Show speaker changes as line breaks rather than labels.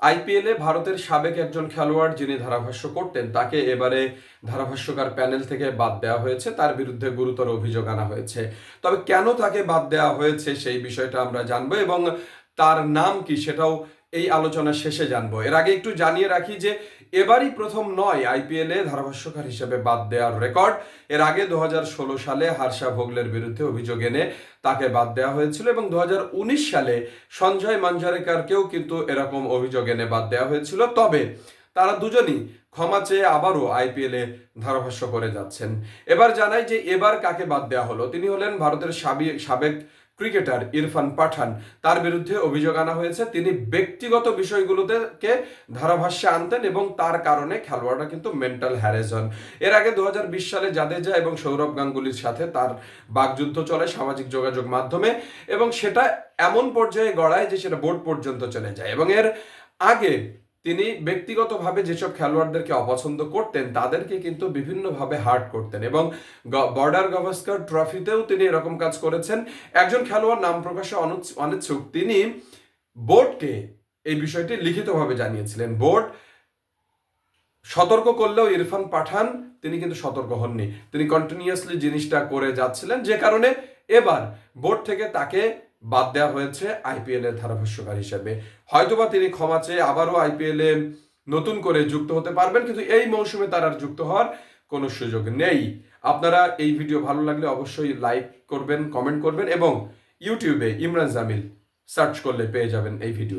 আইপিএলে ভারতের সাবেক একজন খেলোয়াড় যিনি ধারাভাষ্য করতেন তাকে এবারে ধারাভাষ্যকার প্যানেল থেকে বাদ দেওয়া হয়েছে, তার বিরুদ্ধে গুরুতর অভিযোগ আনা হয়েছে। তবে কেন তাকে বাদ দেওয়া হয়েছে সেই বিষয়টা আমরা জানবো এবং তার নাম কি সেটাও এই আলোচনা শেষে জানবো। এর আগে একটু জানিয়ে রাখি যে এবারই প্রথম নয় আইপিএলে ধারাভাষ্যকার হিসেবে বাদ দেওয়ার রেকর্ড। এর আগে 2016 সালে হার্ষা ভোগলের বিরুদ্ধে অভিযোগ এনে তাকে বাদ দেওয়া হয়েছিল এবং 2019 সালে সঞ্জয় মাঞ্জারেকারকেও কিন্তু এরকম অভিযোগ এনে বাদ দেওয়া হয়েছিল। তবে তারা দুজনই ক্ষমা চেয়ে আবারও আইপিএলে ধারাভাষ্য করে যাচ্ছেন। এবার জানাই যে এবার কাকে বাদ দেওয়া হলো। তিনি হলেন ভারতের সাবেক ক্রিকেটার ইরফান পাঠান। তার বিরুদ্ধে অভিযোগ আনা হয়েছে তিনি ব্যক্তিগত বিষয়গুলোকে ধারাভাষ্যে আনতেন এবং তার কারণে খেলোয়াড়রা কিন্তু মেন্টাল হ্যারেস হন। এর আগে 2020 সালে জাদেজা এবং সৌরভ গাঙ্গুলির সাথে তার বাকযুদ্ধ চলে সামাজিক যোগাযোগ মাধ্যমে এবং সেটা এমন পর্যায়ে গড়ায় যে সেটা বোর্ড পর্যন্ত চলে যায়। এবং এর আগে তিনি ব্যক্তিগতভাবে যেসব খেলোয়াড়দেরকে অপছন্দ করতেন তাদেরকে কিন্তু বিভিন্নভাবে হার্ট করতেন এবং বর্ডার গাভাস্কার ট্রফিতেও তিনি এরকম কাজ করেছেন। একজন খেলোয়াড় নাম প্রকাশে অনিচ্ছুক, তিনি বোর্ডকে এই বিষয়টি লিখিতভাবে জানিয়েছিলেন। বোর্ড সতর্ক করলেও ইরফান পাঠান তিনি কিন্তু সতর্ক হননি, তিনি কন্টিনিউয়াসলি জিনিসটা করে যাচ্ছিলেন, যে কারণে এবার বোর্ড থেকে তাকে বাদ দেওয়া হয়েছে আইপিএল এর ধারাভাষ্যকার হিসেবে। হয়তোবা তিনি ক্ষমা চেয়ে আবারও আইপিএল এ নতুন করে যুক্ত হতে পারবেন, কিন্তু এই মৌসুমে তার আর যুক্ত হওয়ার কোনো সুযোগ নেই। আপনারা এই ভিডিও ভালো লাগলে অবশ্যই লাইক করবেন, কমেন্ট করবেন এবং ইউটিউবে ইমরান জামিল সার্চ করলে পেয়ে যাবেন এই ভিডিও।